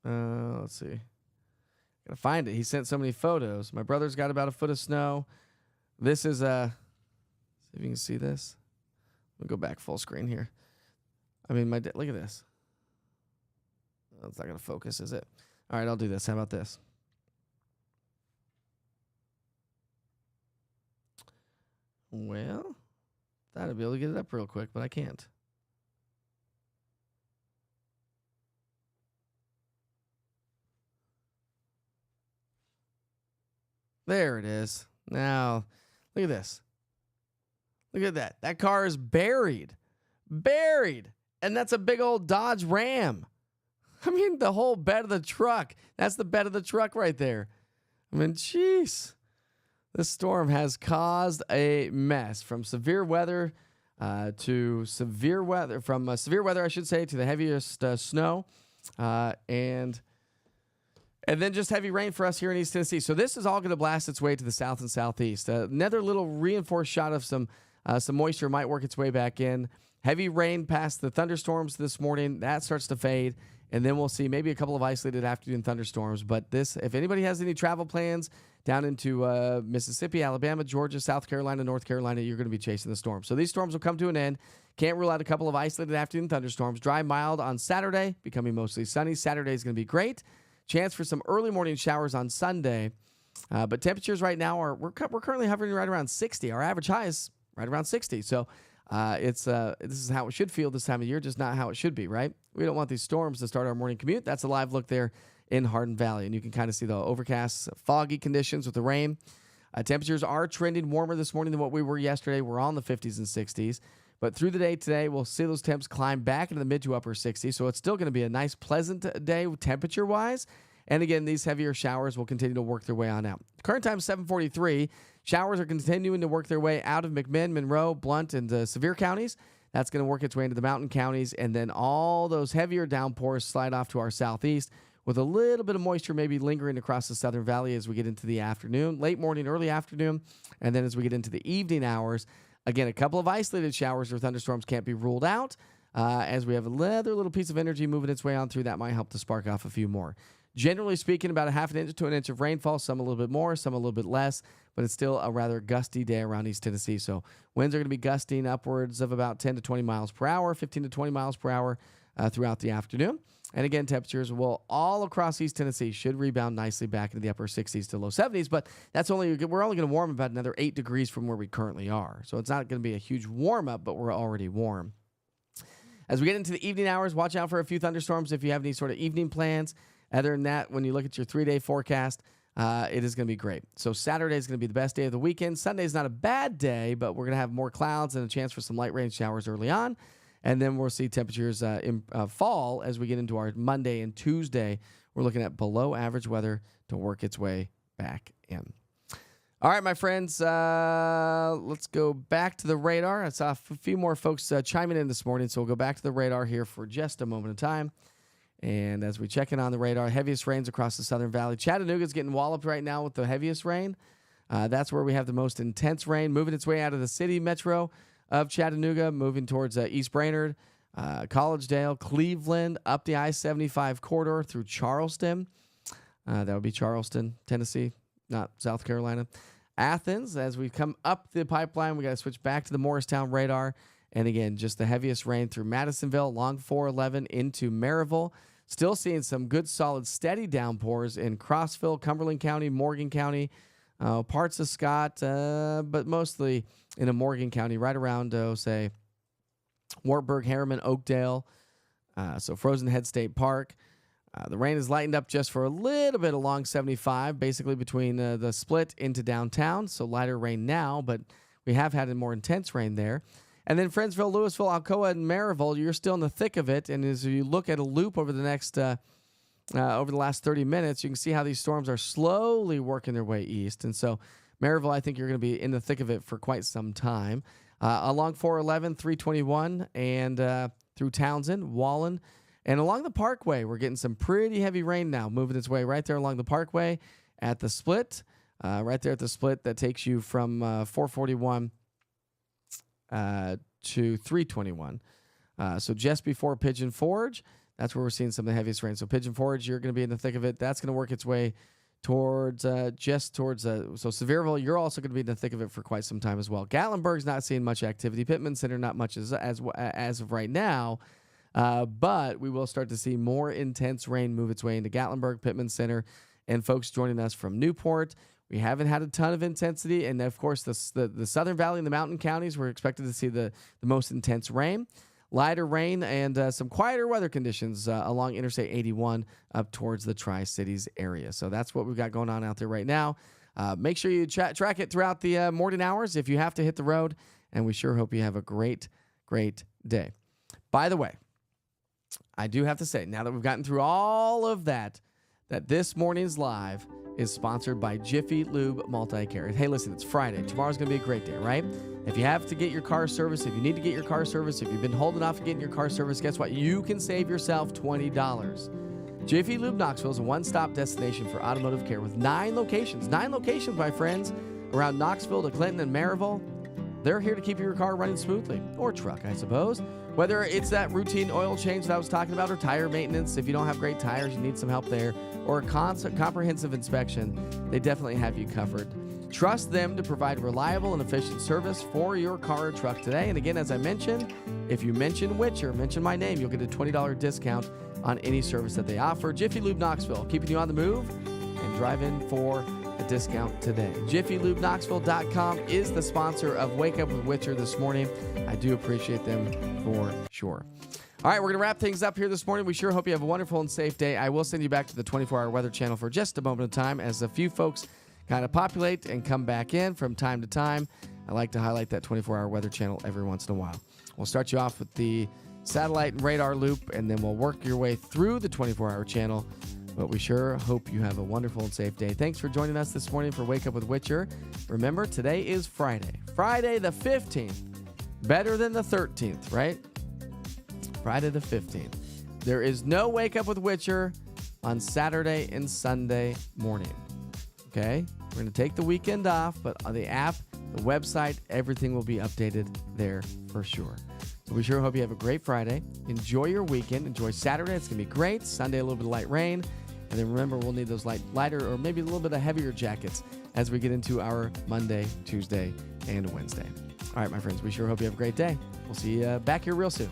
Let's see. Gotta find it. He sent so many photos. My brother's got about a foot of snow. This is see if you can see this. Let me go back full screen here. I mean, look at this. Oh, it's not gonna focus, is it? All right, I'll do this. How about this? Well, thought I'd be able to get it up real quick, but I can't. There it is. Now, look at this. Look at that. That car is buried. Buried. And that's a big old Dodge Ram. I mean, the whole bed of the truck. That's the bed of the truck right there. I mean, jeez. This storm has caused a mess from severe weather to severe weather, from severe weather, I should say, to the heaviest snow. And then just heavy rain for us here in East Tennessee. So this is all going to blast its way to the south and southeast. Another little reinforced shot of some moisture might work its way back in. Heavy rain past the thunderstorms this morning. That starts to fade. And then we'll see maybe a couple of isolated afternoon thunderstorms. But this, if anybody has any travel plans down into Mississippi, Alabama, Georgia, South Carolina, North Carolina, you're going to be chasing the storm. So these storms will come to an end. Can't rule out a couple of isolated afternoon thunderstorms. Dry, mild on Saturday, becoming mostly sunny. Saturday is going to be great. Chance for some early morning showers on Sunday. But temperatures right now we're currently hovering right around 60. Our average high is right around 60. So this is how it should feel this time of year, just not how it should be, right? We don't want these storms to start our morning commute. That's a live look there in Hardin Valley. And you can kind of see the overcast, foggy conditions with the rain. Temperatures are trending warmer this morning than what we were yesterday. We're on the 50s and 60s. But through the day today, we'll see those temps climb back into the mid to upper 60s. So it's still going to be a nice, pleasant day temperature-wise. And again, these heavier showers will continue to work their way on out. Current time 7:43. Showers are continuing to work their way out of McMinn, Monroe, Blount, and Sevier counties. That's going to work its way into the mountain counties. And then all those heavier downpours slide off to our southeast with a little bit of moisture maybe lingering across the southern valley as we get into the afternoon, late morning, early afternoon. And then as we get into the evening hours, again, a couple of isolated showers or thunderstorms can't be ruled out. As we have another little piece of energy moving its way on through, that might help to spark off a few more. Generally speaking, about a half an inch to an inch of rainfall, some a little bit more, some a little bit less, but it's still a rather gusty day around East Tennessee. So winds are going to be gusting upwards of about 10 to 20 miles per hour, 15 to 20 miles per hour throughout the afternoon. And again, temperatures will all across East Tennessee should rebound nicely back into the upper 60s to low 70s, but we're only going to warm about another 8 degrees from where we currently are. So it's not going to be a huge warm up, but we're already warm. As we get into the evening hours, watch out for a few thunderstorms if you have any sort of evening plans. Other than that, when you look at your 3-day forecast, it is going to be great. So Saturday is going to be the best day of the weekend. Sunday is not a bad day, but we're going to have more clouds and a chance for some light rain showers early on. And then we'll see temperatures fall as we get into our Monday and Tuesday. We're looking at below average weather to work its way back in. All right, my friends, let's go back to the radar. I saw a few more folks chiming in this morning, so we'll go back to the radar here for just a moment of time. And as we check in on the radar, heaviest rains across the Southern Valley. Chattanooga's getting walloped right now with the heaviest rain. That's where we have the most intense rain, moving its way out of the city metro of Chattanooga, moving towards East Brainerd, Collegedale, Cleveland, up the I-75 corridor through Charleston. That would be Charleston, Tennessee, not South Carolina. Athens, as we come up the pipeline, we got to switch back to the Morristown radar. And again, just the heaviest rain through Madisonville, along 411 into Maryville. Still seeing some good, solid, steady downpours in Crossville, Cumberland County, Morgan County, parts of Scott, but mostly in Morgan County, right around, say, Wartburg, Harriman, Oakdale, so Frozen Head State Park. The rain has lightened up just for a little bit along 75, basically between the split into downtown, so lighter rain now, but we have had a more intense rain there. And then Friendsville, Louisville, Alcoa, and Maryville, you're still in the thick of it. And as you look at a loop over the next, over the last 30 minutes, you can see how these storms are slowly working their way east. And so Maryville, I think you're going to be in the thick of it for quite some time. Along 411, 321, and through Townsend, Wallen, and along the Parkway, we're getting some pretty heavy rain now, moving its way right there along the Parkway at the split. Right there at the split that takes you from 441 to 321. So just before Pigeon Forge, that's where we're seeing some of the heaviest rain. So Pigeon Forge, you're going to be in the thick of it. That's going to work its way towards so Sevierville, you're also going to be in the thick of it for quite some time as well. Gatlinburg's not seeing much activity. Pittman Center, not much as of right now. But we will start to see more intense rain move its way into Gatlinburg, Pittman Center, and folks joining us from Newport. We haven't had a ton of intensity, and of course, the Southern Valley and the mountain counties, we're expected to see the most intense rain. Lighter rain and some quieter weather conditions along Interstate 81 up towards the Tri-Cities area. So that's what we've got going on out there right now. Make sure you track it throughout the morning hours if you have to hit the road, and we sure hope you have a great, great day. By the way, I do have to say, now that we've gotten through all of that this morning's live is sponsored by Jiffy Lube Multi-Care. Hey, listen, it's Friday. Tomorrow's going to be a great day, right? If you have to get your car serviced, if you need to get your car serviced, if you've been holding off getting your car serviced, guess what? You can save yourself $20. Jiffy Lube Knoxville is a one-stop destination for automotive care with 9 locations. 9 locations, my friends, around Knoxville to Clinton and Maryville. They're here to keep your car running smoothly, or truck, I suppose. Whether it's that routine oil change that I was talking about or tire maintenance, if you don't have great tires, you need some help there, or a comprehensive inspection, they definitely have you covered. Trust them to provide reliable and efficient service for your car or truck today. And again, as I mentioned, if you mention Witcher, mention my name, you'll get a $20 discount on any service that they offer. Jiffy Lube Knoxville, keeping you on the move and driving for a discount today. JiffyLubeKnoxville.com is the sponsor of Wake Up with Witcher this morning. I do appreciate them for sure. All right, we're going to wrap things up here this morning. We sure hope you have a wonderful and safe day. I will send you back to the 24-hour weather channel for just a moment of time as a few folks kind of populate and come back in from time to time. I like to highlight that 24-hour weather channel every once in a while. We'll start you off with the satellite and radar loop, and then we'll work your way through the 24-hour channel. But we sure hope you have a wonderful and safe day. Thanks for joining us this morning for Wake Up with Witcher. Remember, today is Friday. Friday the 15th. Better than the 13th, right? Friday the 15th. There is no Wake Up with Witcher on Saturday and Sunday morning. Okay? We're going to take the weekend off, but on the app, the website, everything will be updated there for sure. So we sure hope you have a great Friday. Enjoy your weekend. Enjoy Saturday. It's going to be great. Sunday, a little bit of light rain. And then remember, we'll need those lighter or maybe a little bit of heavier jackets as we get into our Monday, Tuesday, and Wednesday. All right, my friends, we sure hope you have a great day. We'll see you back here real soon.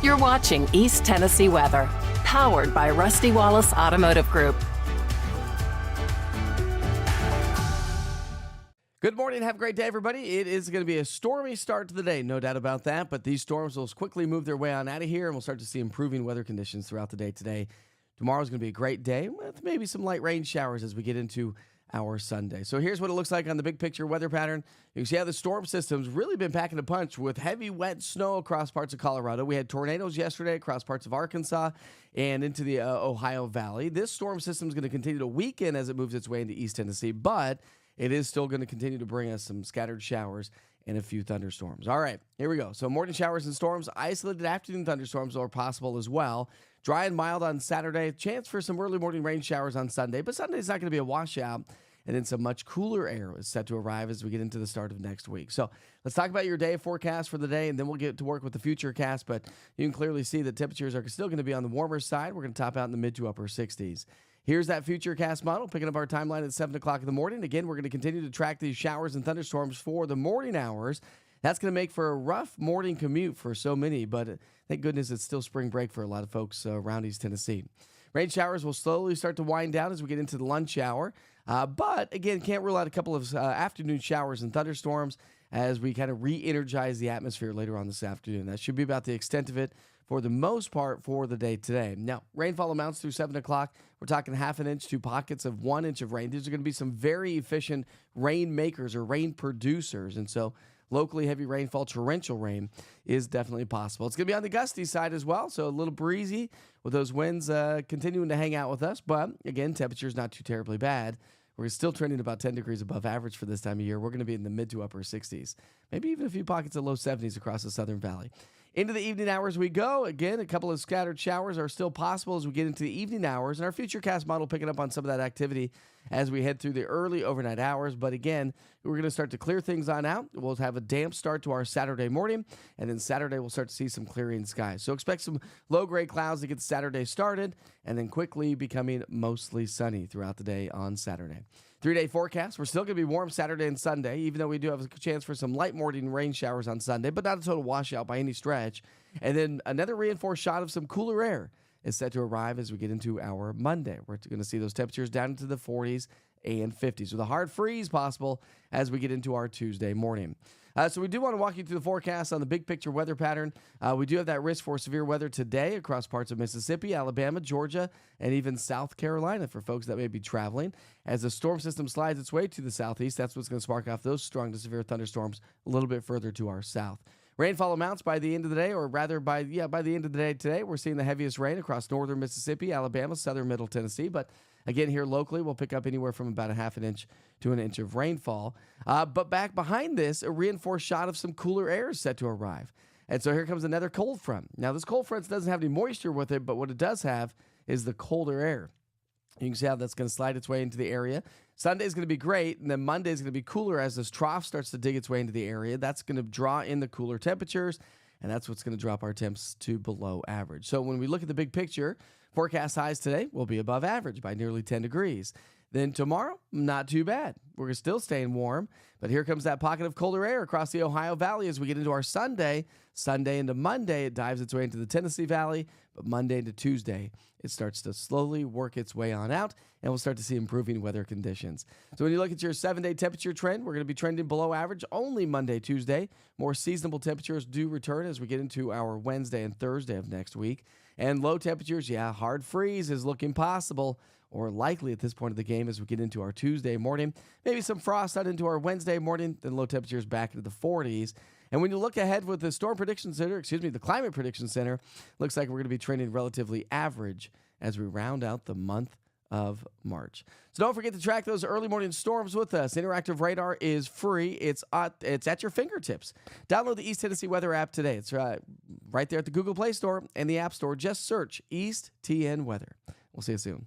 You're watching East Tennessee Weather, powered by Rusty Wallace Automotive Group. Good morning. Have a great day, everybody. It is going to be a stormy start to the day, no doubt about that. But these storms will quickly move their way on out of here, and we'll start to see improving weather conditions throughout the day today. Tomorrow's going to be a great day with maybe some light rain showers as we get into our Sunday. So here's what it looks like on the big picture weather pattern. You can see how the storm system's really been packing a punch with heavy, wet snow across parts of Colorado. We had tornadoes yesterday across parts of Arkansas and into the Ohio Valley. This storm system is going to continue to weaken as it moves its way into East Tennessee, but it is still going to continue to bring us some scattered showers and a few thunderstorms. All right, here we go. So morning showers and storms, isolated afternoon thunderstorms are possible as well. Dry and mild on Saturday. Chance for some early morning rain showers on Sunday, but Sunday's not going to be a washout. And then some much cooler air is set to arrive as we get into the start of next week. So let's talk about your day forecast for the day, and then we'll get to work with the future cast. But you can clearly see that temperatures are still going to be on the warmer side. We're going to top out in the mid to upper 60s. Here's that future cast model, picking up our timeline at 7 o'clock in the morning. Again, we're going to continue to track these showers and thunderstorms for the morning hours. That's going to make for a rough morning commute for so many, but thank goodness it's still spring break for a lot of folks around East Tennessee. Rain showers will slowly start to wind down as we get into the lunch hour. But, again, can't rule out a couple of afternoon showers and thunderstorms as we kind of re-energize the atmosphere later on this afternoon. That should be about the extent of it for the most part for the day today. Now, rainfall amounts through 7 o'clock. We're talking half an inch to pockets of 1 inch of rain. These are going to be some very efficient rain makers or rain producers. And so locally heavy rainfall, torrential rain is definitely possible. It's going to be on the gusty side as well, so a little breezy with those winds continuing to hang out with us. But, again, temperature's not too terribly bad. We're still trending about 10 degrees above average for this time of year. We're going to be in the mid to upper 60s, maybe even a few pockets of low 70s across the Southern Valley. Into the evening hours we go. Again, a couple of scattered showers are still possible as we get into the evening hours. And our future cast model picking up on some of that activity as we head through the early overnight hours. But again, we're going to start to clear things on out. We'll have a damp start to our Saturday morning. And then Saturday, we'll start to see some clearing skies. So expect some low-grade clouds to get Saturday started and then quickly becoming mostly sunny throughout the day on Saturday. 3-day forecast. We're still going to be warm Saturday and Sunday, even though we do have a chance for some light morning rain showers on Sunday, but not a total washout by any stretch. And then another reinforced shot of some cooler air is set to arrive as we get into our Monday. We're going to see those temperatures down into the 40s and 50s with a hard freeze possible as we get into our Tuesday morning. So we do want to walk you through the forecast on the big picture weather pattern. We do have that risk for severe weather today across parts of Mississippi, Alabama, Georgia, and even South Carolina for folks that may be traveling. As the storm system slides its way to the southeast, that's what's going to spark off those strong to severe thunderstorms a little bit further to our south. Rainfall amounts by the end of the day, or rather by the end of the day today, we're seeing the heaviest rain across northern Mississippi, Alabama, southern middle Tennessee. But again, here locally, we'll pick up anywhere from about a half an inch to an inch of rainfall. But back behind this, a reinforced shot of some cooler air is set to arrive. And so here comes another cold front. Now, this cold front doesn't have any moisture with it, but what it does have is the colder air. You can see how that's going to slide its way into the area. Sunday is going to be great, and then Monday is going to be cooler as this trough starts to dig its way into the area. That's going to draw in the cooler temperatures, and that's what's going to drop our temps to below average. So when we look at the big picture, forecast highs today will be above average by nearly 10 degrees. Then tomorrow, not too bad. We're still staying warm, but here comes that pocket of colder air across the Ohio Valley as we get into our Sunday. Sunday into Monday, it dives its way into the Tennessee Valley, but Monday into Tuesday, it starts to slowly work its way on out, and we'll start to see improving weather conditions. So when you look at your 7-day temperature trend, we're going to be trending below average only Monday, Tuesday. More seasonable temperatures do return as we get into our Wednesday and Thursday of next week. And low temperatures, hard freeze is looking possible or likely at this point of the game as we get into our Tuesday morning. Maybe some frost out into our Wednesday morning, then low temperatures back into the 40s. And when you look ahead with the the Climate Prediction Center, looks like we're going to be trending relatively average as we round out the month of March. So don't forget to track those early morning storms with us. Interactive Radar is free. It's at your fingertips. Download the East Tennessee Weather app today. It's right there at the Google Play Store and the App Store. Just search East TN Weather. We'll see you soon.